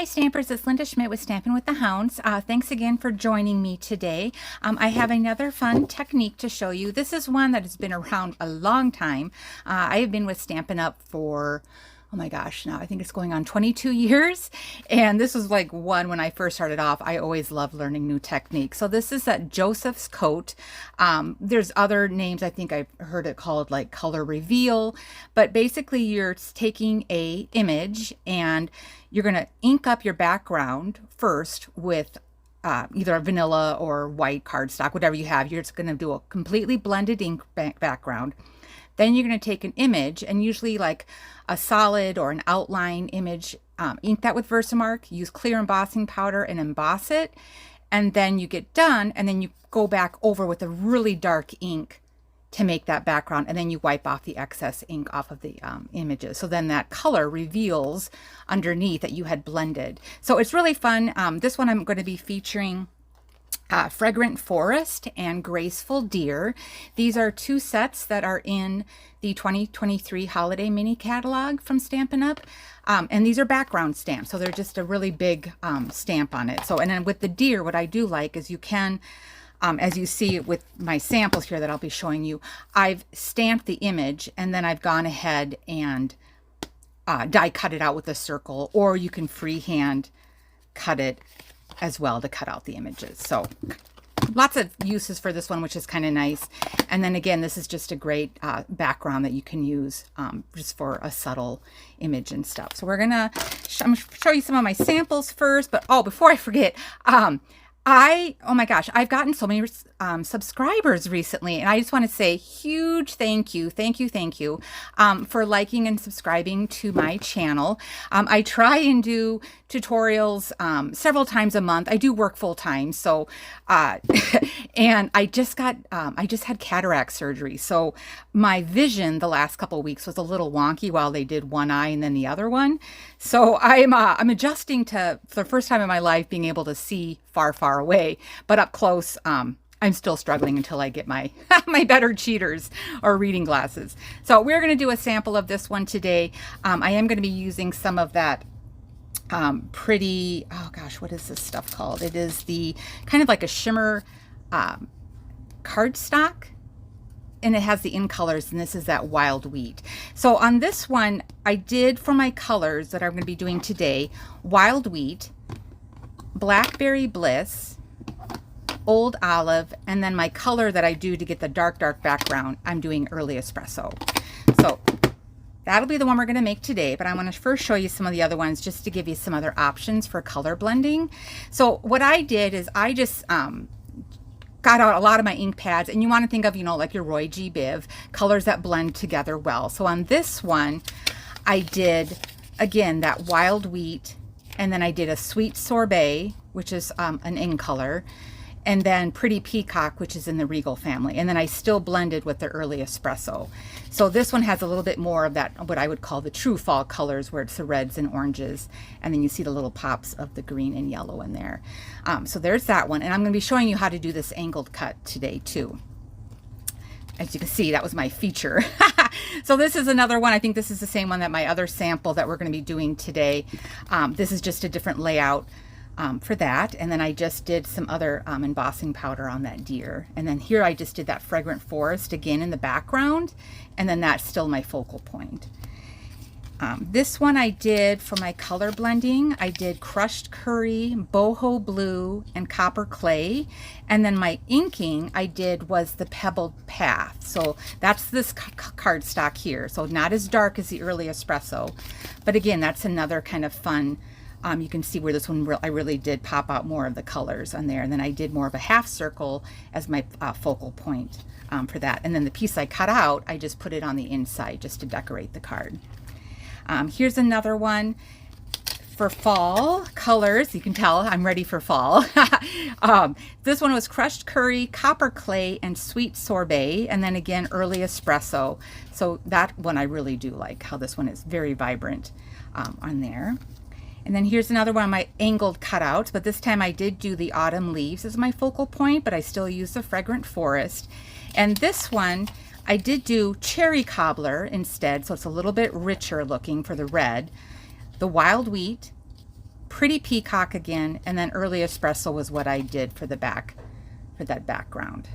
Hi Stampers, it's Linda Schmidt with Stampin' with the Hounds. Thanks again for joining me today. I have another fun technique to show you. This is one that has been around a long time. I have been with Stampin' Up for, oh my gosh, now I think it's going on 22 years. And this was like one when I first started off. I always love learning new techniques. So this is a Joseph's coat. There's other names, I think I've heard it called like color reveal, but basically you're taking a image and you're going to ink up your background first with either a vanilla or white cardstock, whatever you have. You're just going to do a completely blended ink background. Then you're going to take an image, and usually like a solid or an outline image, ink that with Versamark, use clear embossing powder and emboss it. And then you get done, and then you go back over with a really dark ink to make that background, and then you wipe off the excess ink off of the images. So then that color reveals underneath that you had blended. So it's really fun. This one I'm going to be featuring Fragrant Forest and Graceful Deer. These are two sets that are in the 2023 Holiday Mini Catalog from Stampin' Up. And these are background stamps, so they're just a really big stamp on it. So, and then with the deer, what I do like is you can, as you see with my samples here that I'll be showing you, I've stamped the image and then I've gone ahead and die cut it out with a circle, or you can freehand cut it as well to cut out the images. So lots of uses for this one, which is kind of nice. And then again, this is just a great background that you can use just for a subtle image and stuff. So I'm gonna show you some of my samples first, but oh, before I forget, oh my gosh, I've gotten so many subscribers recently, and I just want to say huge thank you for liking and subscribing to my channel. I try and do tutorials several times a month. I do work full time, so and I just had cataract surgery, so my vision the last couple of weeks was a little wonky while they did one eye and then the other one. So I'm adjusting to, for the first time in my life, being able to see far away, but up close I'm still struggling until I get my my better cheaters or reading glasses. So we're going to do a sample of this one today. I am going to be using some of that pretty, oh gosh, what is this stuff called? It is the kind of like a shimmer cardstock, and it has the in colors, and this is that wild wheat. So on this one, I did, for my colors that I'm going to be doing today, wild wheat, blackberry bliss, old olive, and then my color that I do to get the dark background, I'm doing early espresso. So that'll be the one we're going to make today, but I want to first show you some of the other ones just to give you some other options for color blending. So what I did is I just got out a lot of my ink pads, and you want to think of, you know, like your Roy G. Biv, colors that blend together well. So on this one, I did, again, that wild wheat, and then I did a sweet sorbet, which is an in color, and then Pretty Peacock, which is in the Regal family. And then I still blended with the early espresso. So this one has a little bit more of that, what I would call the true fall colors, where it's the reds and oranges. And then you see the little pops of the green and yellow in there. So there's that one. And I'm going to be showing you how to do this angled cut today too. As you can see, that was my feature. So this is another one. I think this is the same one that my other sample that we're going to be doing today. This is just a different layout for that. And then I just did some other embossing powder on that deer. And then here I just did that Fragrant Forest again in the background. And then that's still my focal point. This one I did for my color blending. I did crushed curry, boho blue, and copper clay. And then my inking I did was the pebbled path. So that's this cardstock here. So not as dark as the early espresso. But again, that's another kind of fun. You can see where this one, I really did pop out more of the colors on there. And then I did more of a half circle as my focal point for that. And then the piece I cut out, I just put it on the inside just to decorate the card. Here's another one for fall colors. You can tell I'm ready for fall. This one was crushed curry, copper clay, and sweet sorbet. And then again, early espresso. So that one I really do like, how this one is very vibrant on there. And then here's another one of my angled cutouts, but this time I did do the autumn leaves as my focal point, but I still use the Fragrant Forest. And this one, I did do cherry cobbler instead, so it's a little bit richer looking for the red. The wild wheat, Pretty Peacock again, and then Early Espresso was what I did for the back, for that background.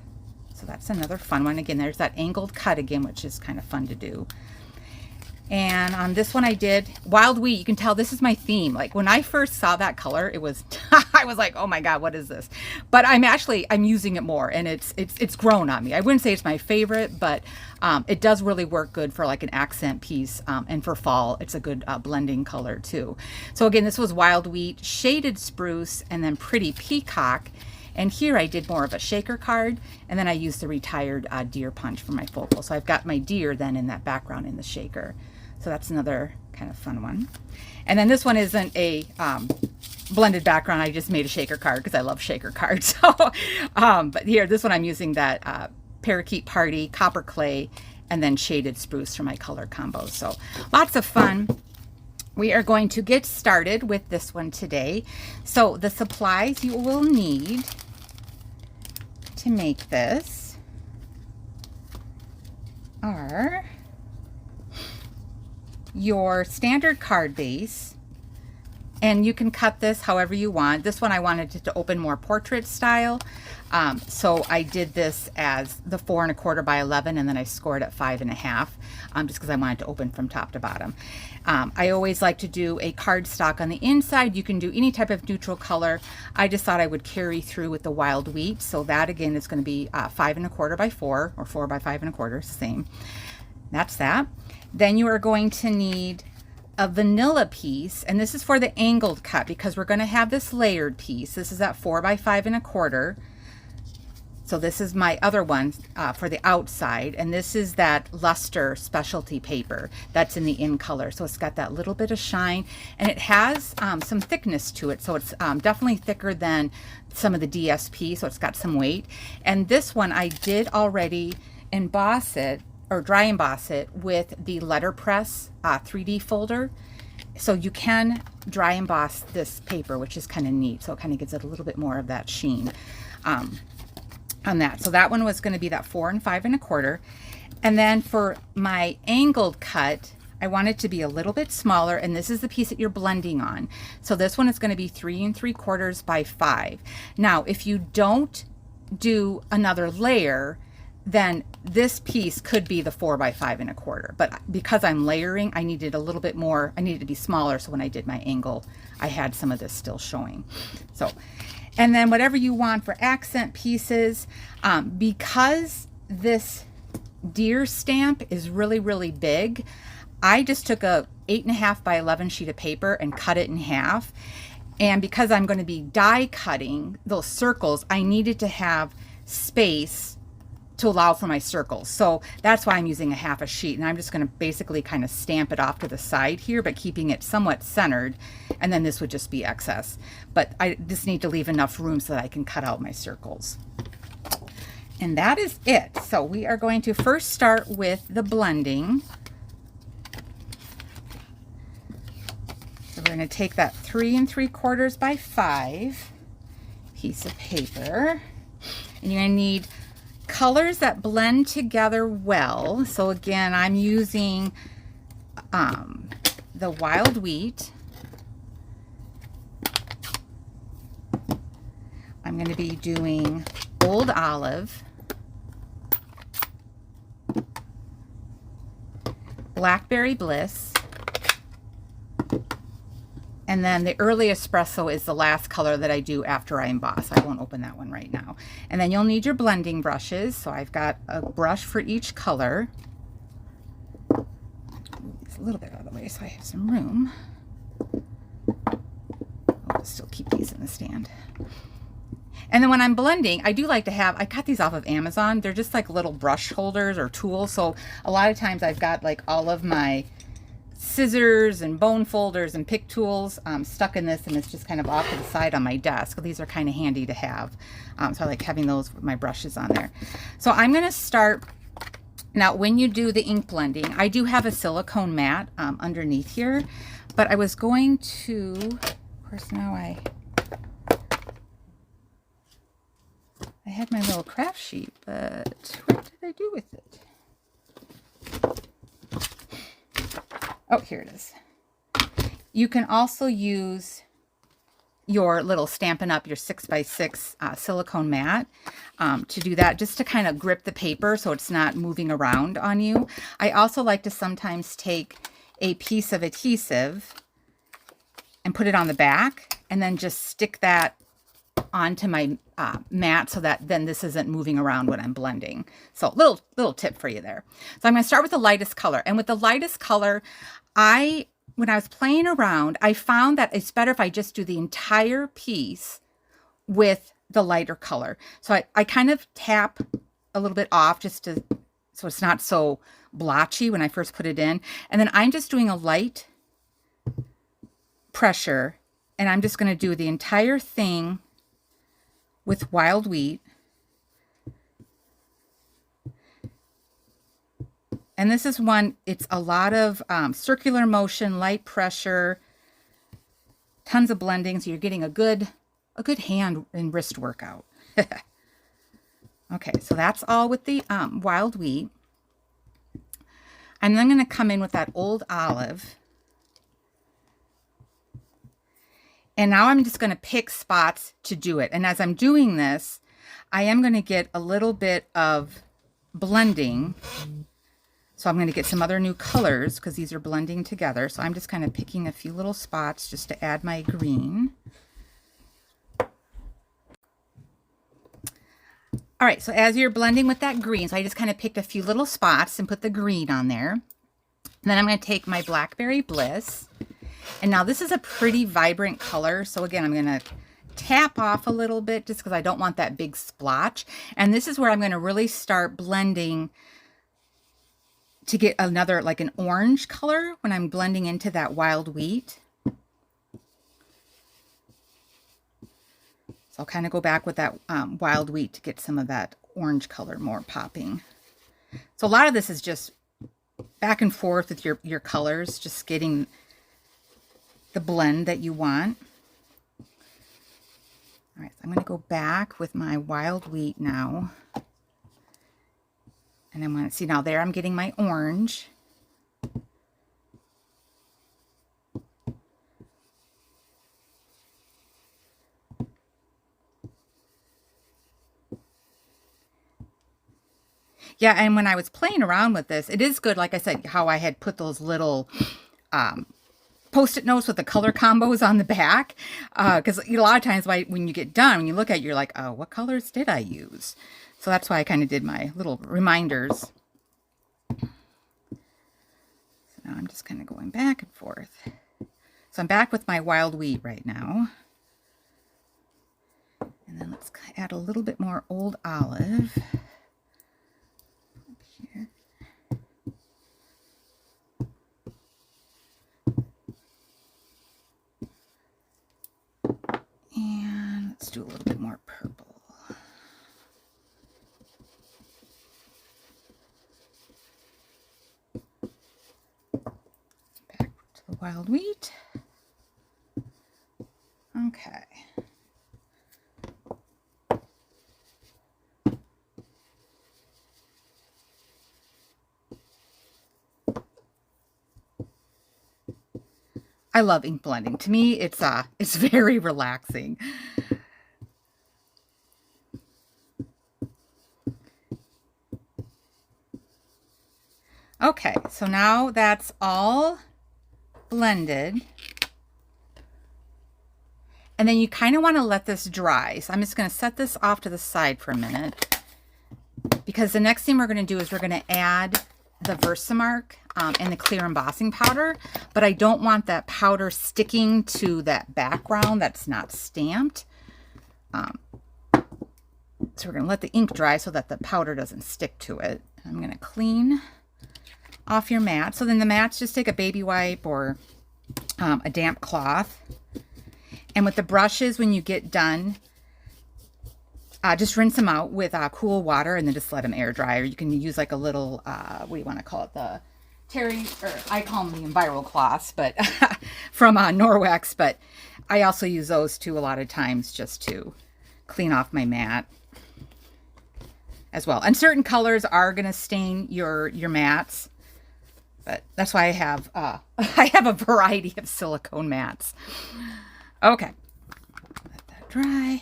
So that's another fun one. Again, there's that angled cut again, which is kind of fun to do. And on this one I did Wild Wheat. You can tell this is my theme. Like when I first saw that color, it was, I was like, oh my God, what is this? But I'm using it more, and it's grown on me. I wouldn't say it's my favorite, but it does really work good for like an accent piece. And for fall, it's a good blending color too. So again, this was Wild Wheat, Shaded Spruce, and then Pretty Peacock. And here I did more of a shaker card, and then I used the retired deer punch for my focal. So I've got my deer then in that background in the shaker. So that's another kind of fun one. And then this one isn't a blended background. I just made a shaker card because I love shaker cards. So, but here, this one I'm using that Parakeet Party, Copper Clay, and then Shaded Spruce for my color combos. So lots of fun. We are going to get started with this one today. So the supplies you will need to make this are your standard card base, and you can cut this however you want. This one I wanted it to open more portrait style, so I did this as the 4 1/4 by 11, and then I scored at 5 1/2, just because I wanted to open from top to bottom. I always like to do a cardstock on the inside. You can do any type of neutral color. I just thought I would carry through with the Wild Wheat, so that again is going to be 5 1/4 by 4, or 4 by 5 1/4, it's the same. That's that. Then you are going to need a vanilla piece, and this is for the angled cut because we're going to have this layered piece. This is at 4 by 5 1/4. So this is my other one for the outside, and this is that luster specialty paper that's in the in color. So it's got that little bit of shine, and it has some thickness to it. So it's definitely thicker than some of the DSP, so it's got some weight. And this one I did already emboss it, or dry emboss it, with the letterpress 3D folder. So you can dry emboss this paper, which is kind of neat. So it kind of gives it a little bit more of that sheen on that. So that one was going to be that 4 and 5 1/4. And then for my angled cut, I want it to be a little bit smaller, and this is the piece that you're blending on. So this one is going to be 3 3/4 by 5. Now, if you don't do another layer, then this piece could be the 4 by 5 1/4. But because I'm layering, I needed a little bit more, I needed to be smaller, so when I did my angle, I had some of this still showing. So, and then whatever you want for accent pieces, because this deer stamp is really, really big, I just took a 8 1/2 by 11 sheet of paper and cut it in half. And because I'm going to be die cutting those circles, I needed to have space to allow for my circles. So that's why I'm using a half a sheet, and I'm just going to basically kind of stamp it off to the side here, but keeping it somewhat centered, and then this would just be excess. But I just need to leave enough room so that I can cut out my circles. And that is it. So we are going to first start with the blending. So we're going to take that 3 3/4 by 5 piece of paper, and you're going to need colors that blend together well. So again, I'm using the Wild Wheat. I'm going to be doing Old Olive, Blackberry Bliss, and then the Early Espresso is the last color that I do after I emboss. I won't open that one right now. And then you'll need your blending brushes. So I've got a brush for each color. It's a little bit out of the way so I have some room. I'll still keep these in the stand. And then when I'm blending, I do like to have, I got these off of Amazon. They're just like little brush holders or tools. So a lot of times I've got like all of my scissors and bone folders and pick tools stuck in this, and it's just kind of off to the side on my desk. These are kind of handy to have. So I like having those with my brushes on there. So I'm going to start. Now, when you do the ink blending, I do have a silicone mat underneath here, but I was going to, of course, now I had my little craft sheet, but what did I do with it? Oh, here it is. You can also use your little Stampin' Up! Your 6x6 silicone mat to do that, just to kind of grip the paper so it's not moving around on you. I also like to sometimes take a piece of adhesive and put it on the back and then just stick that onto my mat so that then this isn't moving around when I'm blending. So little tip for you there. So I'm going to start with the lightest color. And with the lightest color, when I was playing around, I found that it's better if I just do the entire piece with the lighter color. So I kind of tap a little bit off so it's not so blotchy when I first put it in. And then I'm just doing a light pressure, and I'm just going to do the entire thing with Wild Wheat. And this is one, it's a lot of circular motion, light pressure, tons of blending, so you're getting a good hand and wrist workout. Okay, so that's all with the Wild Wheat. And then I'm going to come in with that Old Olive. And now I'm just going to pick spots to do it. And as I'm doing this, I am going to get a little bit of blending. So I'm going to get some other new colors because these are blending together. So I'm just kind of picking a few little spots just to add my green. All right, so as you're blending with that green, so I just kind of picked a few little spots and put the green on there. And then I'm going to take my Blackberry Bliss. And now this is a pretty vibrant color. So again, I'm going to tap off a little bit just because I don't want that big splotch. And this is where I'm going to really start blending to get another, like an orange color when I'm blending into that Wild Wheat. So I'll kind of go back with that Wild Wheat to get some of that orange color more popping. So a lot of this is just back and forth with your colors, just getting the blend that you want. All right, so I'm going to go back with my Wild Wheat now. And I'm going to see now there I'm getting my orange. Yeah, and when I was playing around with this, it is good, like I said, how I had put those little Post-it notes with the color combos on the back. Because a lot of times when you get done, when you look at it, you're like, oh, what colors did I use? So that's why I kind of did my little reminders. So now I'm just kind of going back and forth. So I'm back with my Wild Wheat right now. And then let's add a little bit more Old Olive. Here. And let's do a little bit more purple. Back to the Wild Wheat. Okay. I love ink blending. To me, it's very relaxing. Okay, so now that's all blended. And then you kind of want to let this dry. So I'm just going to set this off to the side for a minute, because the next thing we're going to do is we're going to add the Versamark and the clear embossing powder, but I don't want that powder sticking to that background that's not stamped. So we're going to let the ink dry so that the powder doesn't stick to it. I'm going to clean off your mat. So then the mats, just take a baby wipe or a damp cloth. And with the brushes, when you get done, just rinse them out with cool water and then just let them air dry. Or you can use like a little, what do you want to call it? The terry, or I call them the Enviro cloths, but from Norwex. But I also use those too a lot of times just to clean off my mat as well. And certain colors are going to stain your mats. But that's why I have a variety of silicone mats. Okay. dry.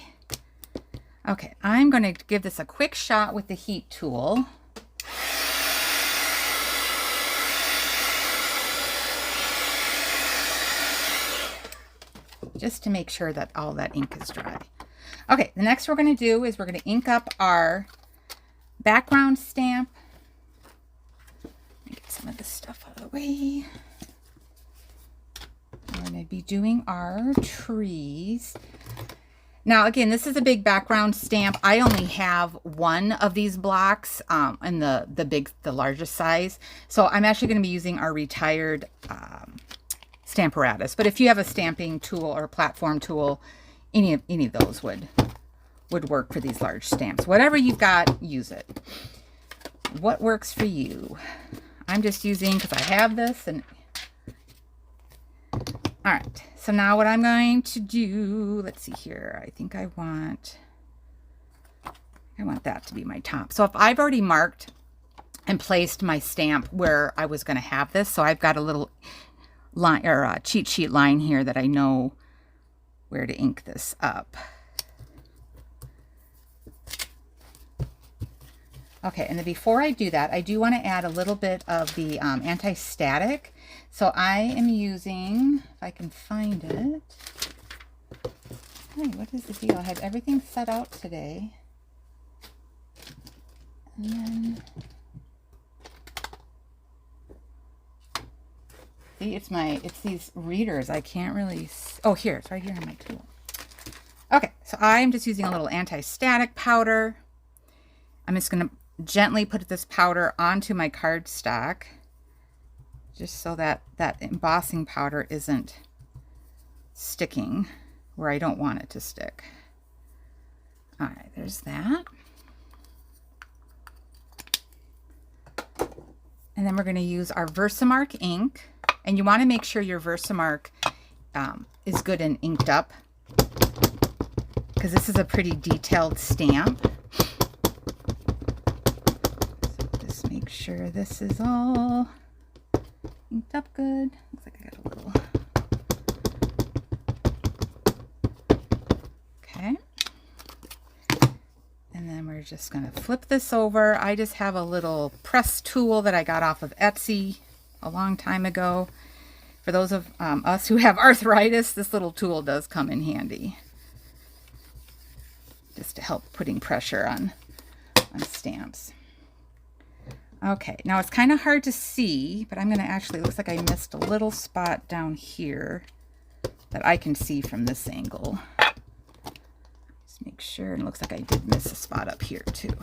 Okay, I'm going to give this a quick shot with the heat tool. Just to make sure that all that ink is dry. Okay, the next we're going to do is we're going to ink up our background stamp. Let me get some of this stuff out of the way. We're going to be doing our trees. Now, again, this is a big background stamp. I only have one of these blocks in the largest size. So I'm actually going to be using our retired Stamparatus. But if you have a stamping tool or a platform tool, any of those would work for these large stamps. Whatever you've got, use it. What works for you? I'm just using, because I have this. And all right, so now what I'm going to do, let's see here. I think I want that to be my top. So if I've already marked and placed my stamp where I was going to have this, so I've got a little line or a cheat sheet line here that I know where to ink this up. Okay, and then before I do that, I do want to add a little bit of the anti-static. So I am using, if I can find it. Hey, what is the deal? I have everything set out today. And then, see, it's these readers. I can't really, oh, here, it's right here on my tool. Okay, so I'm just using a little anti-static powder. I'm just going to gently put this powder onto my cardstock, just so that that embossing powder isn't sticking where I don't want it to stick. All right, there's that. And then we're going to use our Versamark ink, and you want to make sure your Versamark is good and inked up, because this is a pretty detailed stamp. So just make sure this is all inked up good. Looks like I got a little. Okay. And then we're just going to flip this over. I just have a little press tool that I got off of Etsy a long time ago. For those of us who have arthritis, this little tool does come in handy, just to help putting pressure on stamps. Okay, now it's kind of hard to see, but I'm going to actually, it looks like I missed a little spot down here that I can see from this angle. Just make sure, and it looks like I did miss a spot up here too.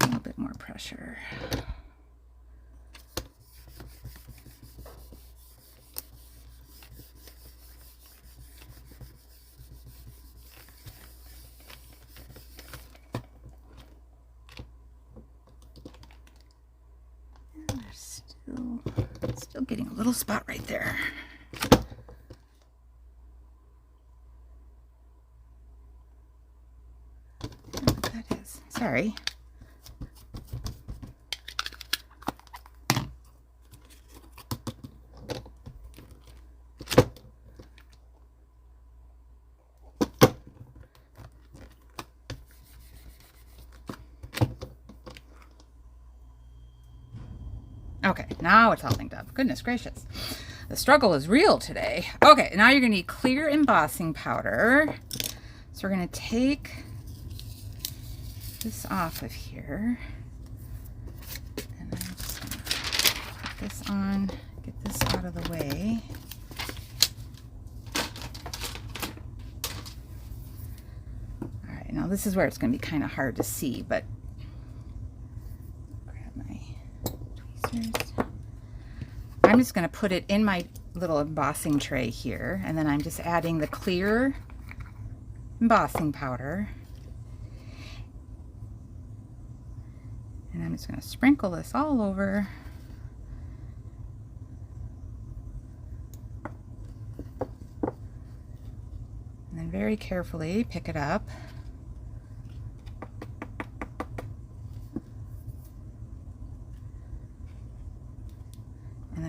A little bit more pressure. Still getting a little spot right there. I don't know what that is. Sorry. Okay, now it's all linked up. Goodness gracious. The struggle is real today. Okay, now you're going to need clear embossing powder. So we're going to take this off of here. And I'm just going to put this on, get this out of the way. All right, now this is where it's going to be kind of hard to see, but I'm just going to put it in my little embossing tray here, and then I'm just adding the clear embossing powder, and I'm just going to sprinkle this all over. And then very carefully pick it up.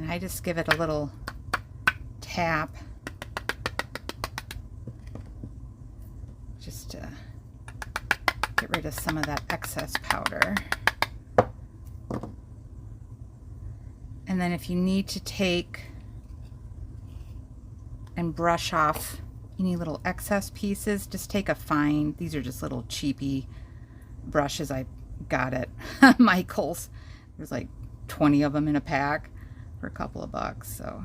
And I just give it a little tap just to get rid of some of that excess powder. And then if you need to take and brush off any little excess pieces, just take a fine, these are just little cheapy brushes I got at Michael's. There's like 20 of them in a pack for a couple of bucks. So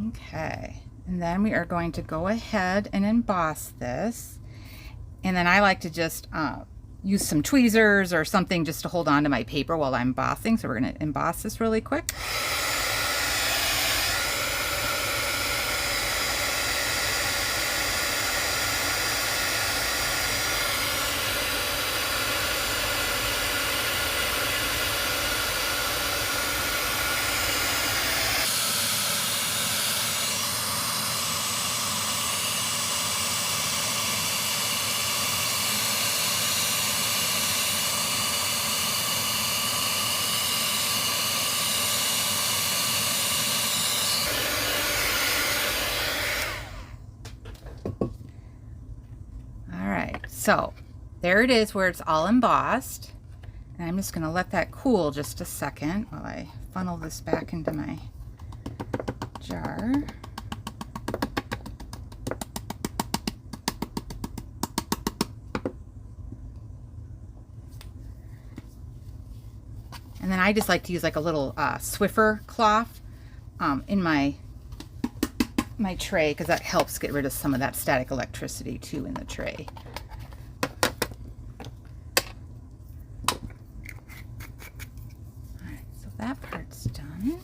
okay, and then we are going to go ahead and emboss this, and then I like to just use some tweezers or something just to hold on to my paper while I'm embossing. So we're going to emboss this really quick. So there it is where it's all embossed, and I'm just going to let that cool just a second while I funnel this back into my jar. And then I just like to use like a little Swiffer cloth in my tray, because that helps get rid of some of that static electricity too in the tray. That part's done.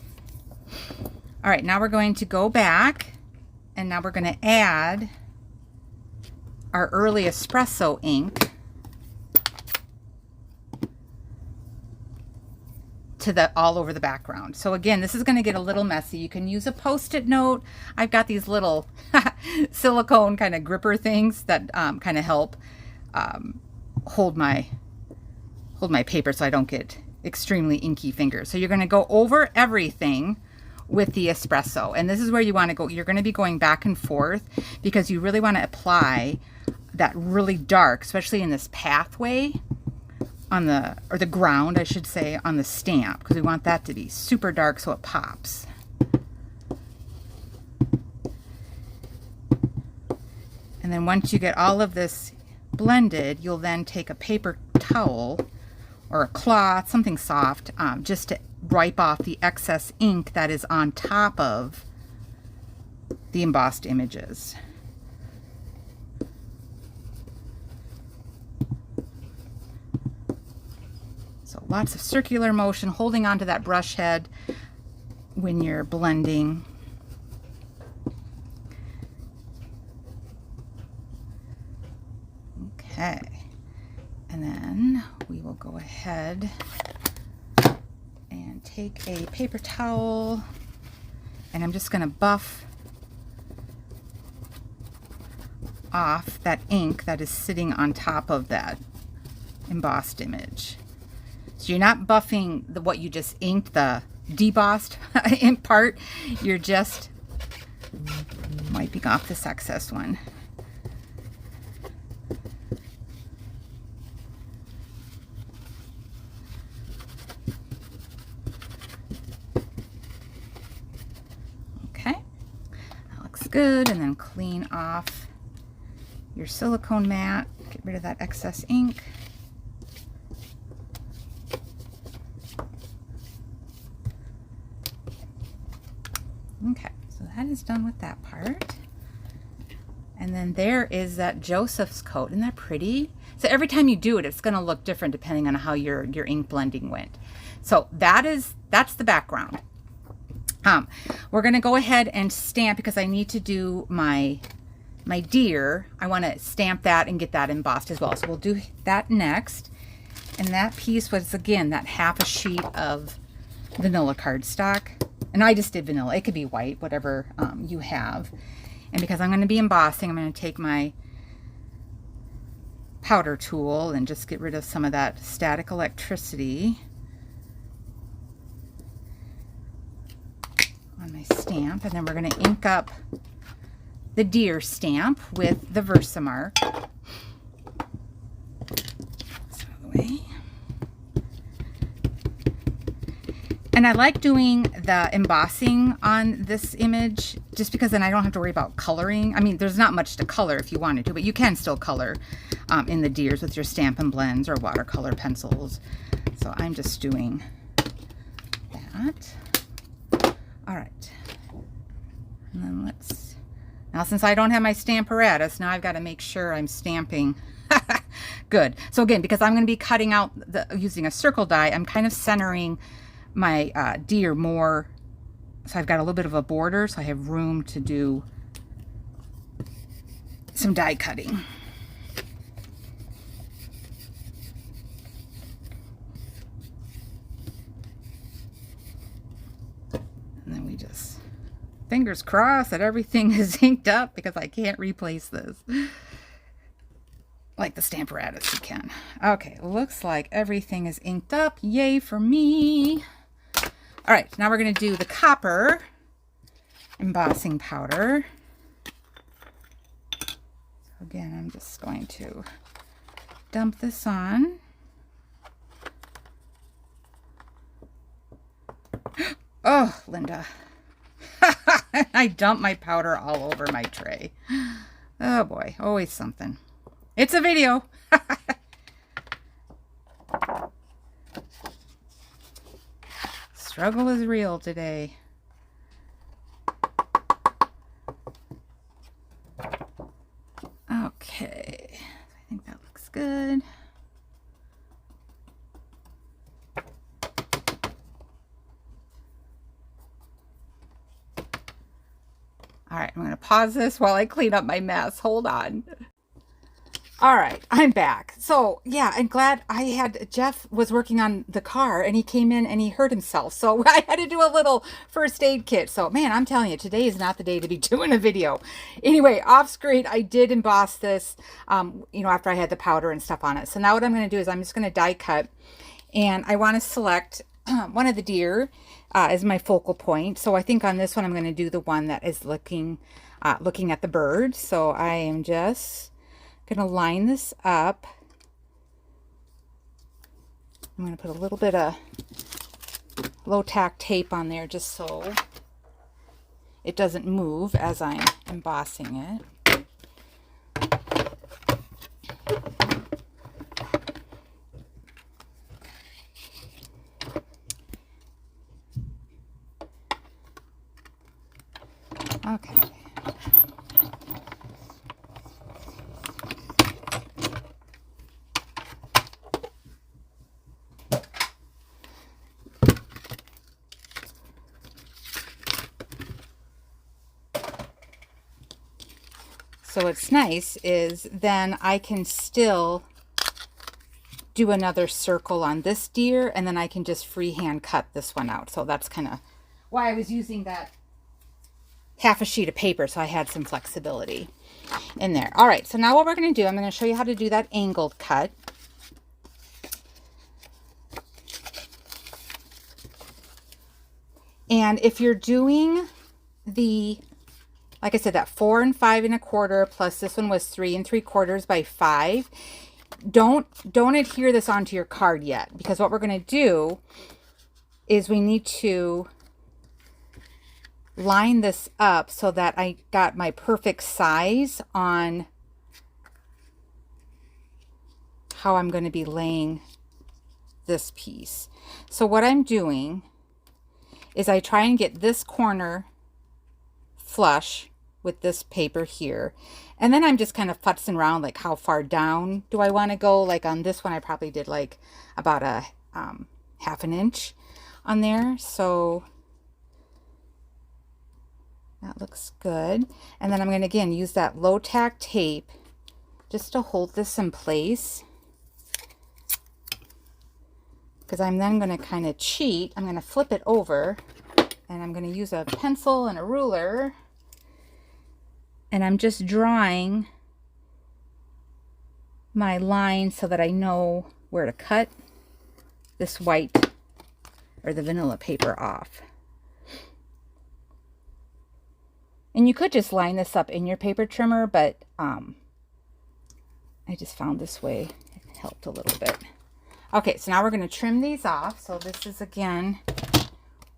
All right, now we're going to go back, and now we're going to add our early espresso ink to the all over the background. So again, this is going to get a little messy. You can use a Post-it note. I've got these little silicone kind of gripper things that kind of help hold my paper so I don't get extremely inky fingers. So you're going to go over everything with the espresso, and this is where you want to go. You're going to be going back and forth because you really want to apply that really dark, especially in this pathway on the, or the ground I should say, on the stamp, because we want that to be super dark so it pops. And then once you get all of this blended, you'll then take a paper towel or a cloth, something soft, just to wipe off the excess ink that is on top of the embossed images. So lots of circular motion, holding onto that brush head when you're blending. Okay. And then we will go ahead and take a paper towel, and I'm just going to buff off that ink that is sitting on top of that embossed image. So you're not buffing what you just inked, the debossed ink part. You're just wiping off this excess one. Good. And then clean off your silicone mat, get rid of that excess ink. Okay, so that is done with that part. And then there is that Joseph's coat. Isn't that pretty? So every time you do it, it's going to look different depending on how your ink blending went. So that's the background. We're going to go ahead and stamp, because I need to do my deer. I want to stamp that and get that embossed as well. So we'll do that next. And that piece was, again, that half a sheet of vanilla cardstock. And I just did vanilla. It could be white, whatever you have. And because I'm going to be embossing, I'm going to take my powder tool and just get rid of some of that static electricity my stamp, and then we're going to ink up the deer stamp with the Versamark. So the way. And I like doing the embossing on this image just because then I don't have to worry about coloring. I mean, there's not much to color if you wanted to, but you can still color in the deers with your Stampin' blends or watercolor pencils. So I'm just doing that. All right. And then let's, now since I don't have my Stamparatus, now I've got to make sure I'm stamping good. So again, because I'm going to be cutting out using a circle die, I'm kind of centering my deer more, so I've got a little bit of a border, so I have room to do some die cutting. And then we just, fingers crossed that everything is inked up because I can't replace this. Like the Stamparatus you can. Okay, looks like everything is inked up. Yay for me. All right, now we're going to do the copper embossing powder. So again, I'm just going to dump this on. Oh, Linda. I dumped my powder all over my tray. Oh boy, always something. It's a video. Struggle is real today. Okay, I think that looks good. All right, I'm going to pause this while I clean up my mess. Hold on. All right, I'm back. So yeah, I'm glad Jeff was working on the car and he came in and he hurt himself. So I had to do a little first aid kit. So man, I'm telling you, today is not the day to be doing a video. Anyway, off screen, I did emboss this, you know, after I had the powder and stuff on it. So now what I'm going to do is I'm just going to die cut, and I want to select one of the deer as my focal point. So I think on this one, I'm going to do the one that is looking at the bird. So I am just going to line this up. I'm going to put a little bit of low-tack tape on there just so it doesn't move as I'm embossing it. Okay. So what's nice is then I can still do another circle on this deer, and then I can just freehand cut this one out. So that's kind of why I was using that half a sheet of paper, so I had some flexibility in there. All right, so now what we're going to do, I'm going to show you how to do that angled cut. And if you're doing the, like I said, that 4 and 5 1/4 plus this one was 3 3/4 by 5, don't adhere this onto your card yet, because what we're going to do is we need to line this up so that I got my perfect size on how I'm going to be laying this piece. So what I'm doing is I try and get this corner flush with this paper here, and then I'm just kind of futzing around like how far down do I want to go. Like on this one I probably did like about a ½ an inch on there, so that looks good. And then I'm going to again use that low tack tape just to hold this in place, because I'm then going to kind of cheat. I'm going to flip it over, and I'm going to use a pencil and a ruler, and I'm just drawing my line so that I know where to cut this white or the vanilla paper off. And you could just line this up in your paper trimmer, but I just found this way it helped a little bit. Okay, so now we're going to trim these off. So this is again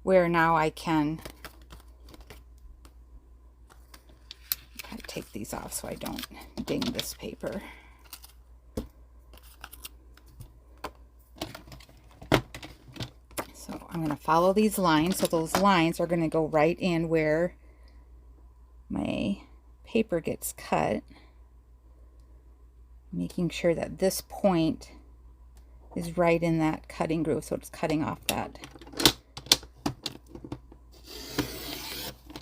where now I can take these off so I don't ding this paper. So I'm going to follow these lines. So those lines are going to go right in where my paper gets cut, making sure that this point is right in that cutting groove, so it's cutting off that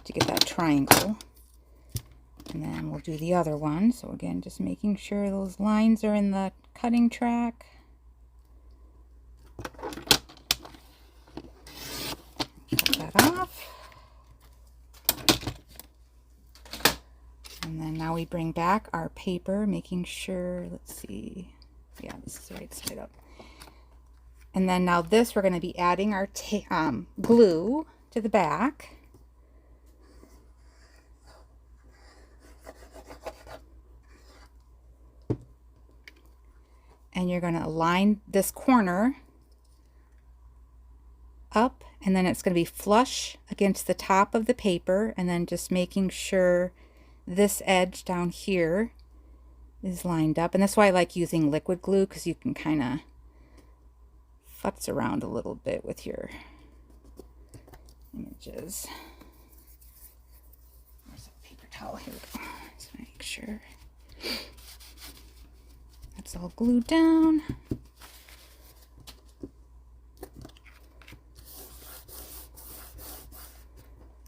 to get that triangle. And then we'll do the other one. So again, just making sure those lines are in the cutting track. Cut that off. And then now we bring back our paper, making sure, let's see, yeah, this is the right side up. And then now this, we're going to be adding our glue to the back. And you're going to align this corner up, and then it's going to be flush against the top of the paper, and then just making sure this edge down here is lined up. And that's why I like using liquid glue, because you can kind of futz around a little bit with your images. Where's that paper towel? Here we go. Let's make sure that's all glued down.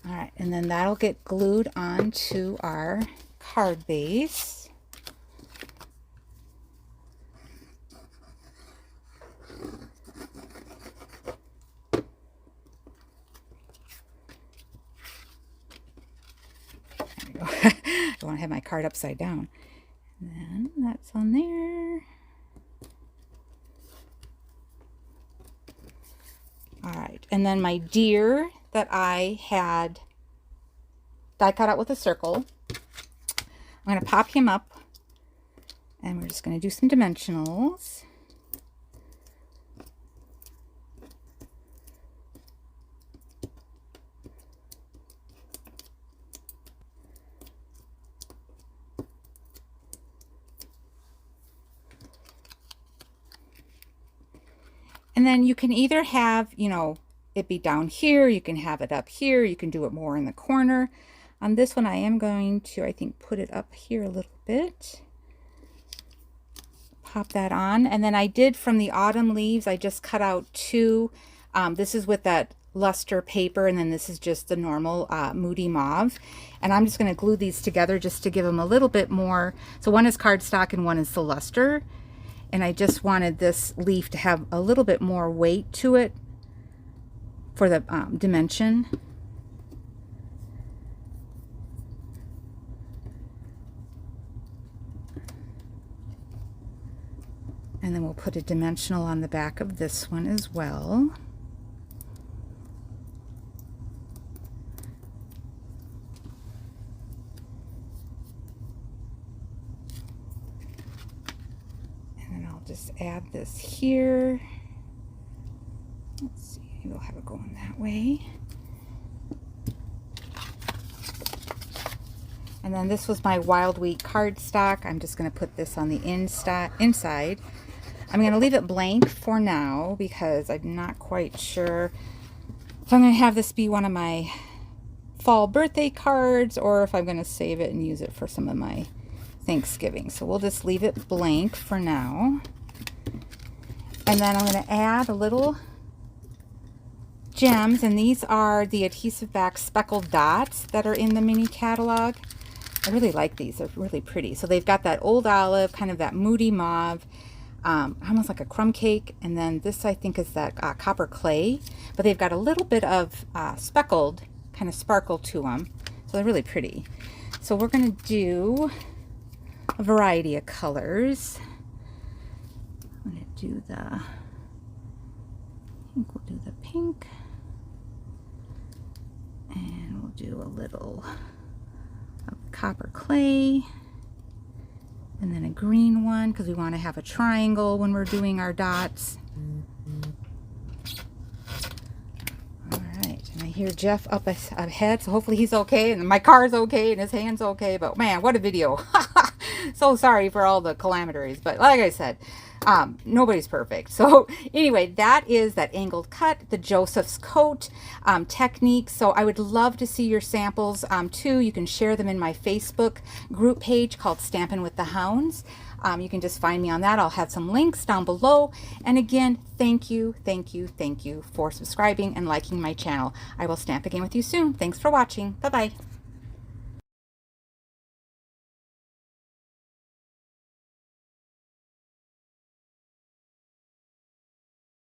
All right, and then that'll get glued onto our card base. There we go. I want to have my card upside down. And then that's on there. All right, and then my deer that I had die cut out with a circle, I'm going to pop him up, and we're just going to do some dimensionals. And then you can either have, you know, it be down here, you can have it up here, you can do it more in the corner. On this one, I am going to, I think, put it up here a little bit. Pop that on. And then I did, from the autumn leaves, I just cut out two. This is with that luster paper, and then this is just the normal Moody Mauve. And I'm just going to glue these together just to give them a little bit more. So one is cardstock and one is the luster. And I just wanted this leaf to have a little bit more weight to it for the dimension. And then we'll put a dimensional on the back of this one as well. Just add this here. Let's see, we'll have it going that way. And then this was my Wild Wheat cardstock. I'm just going to put this on the inside. I'm going to leave it blank for now because I'm not quite sure if I'm going to have this be one of my fall birthday cards or if I'm going to save it and use it for some of my Thanksgiving. So we'll just leave it blank for now. And then I'm going to add a little gems, and these are the adhesive back speckled dots that are in the mini catalog. I really like these. They're really pretty. So they've got that old olive, kind of that moody mauve, almost like a crumb cake, and then this I think is that copper clay, but they've got a little bit of speckled kind of sparkle to them. So they're really pretty. So we're going to do a variety of colors. I'm going to do I think we'll do the pink, and we'll do a little copper clay, and then a green one because we want to have a triangle when we're doing our dots. All right, and I hear Jeff up ahead, so hopefully he's okay, and my car's okay, and his hand's okay, but man, what a video. So sorry for all the calamities, but like I said, nobody's perfect. So anyway, that is that angled cut, the Joseph's coat technique. So I would love to see your samples too. You can share them in my Facebook group page called Stampin' with the Hounds. You can just find me on that. I'll have some links down below. And again, thank you for subscribing and liking my channel. I will stamp again with you soon. Thanks for watching. Bye-bye.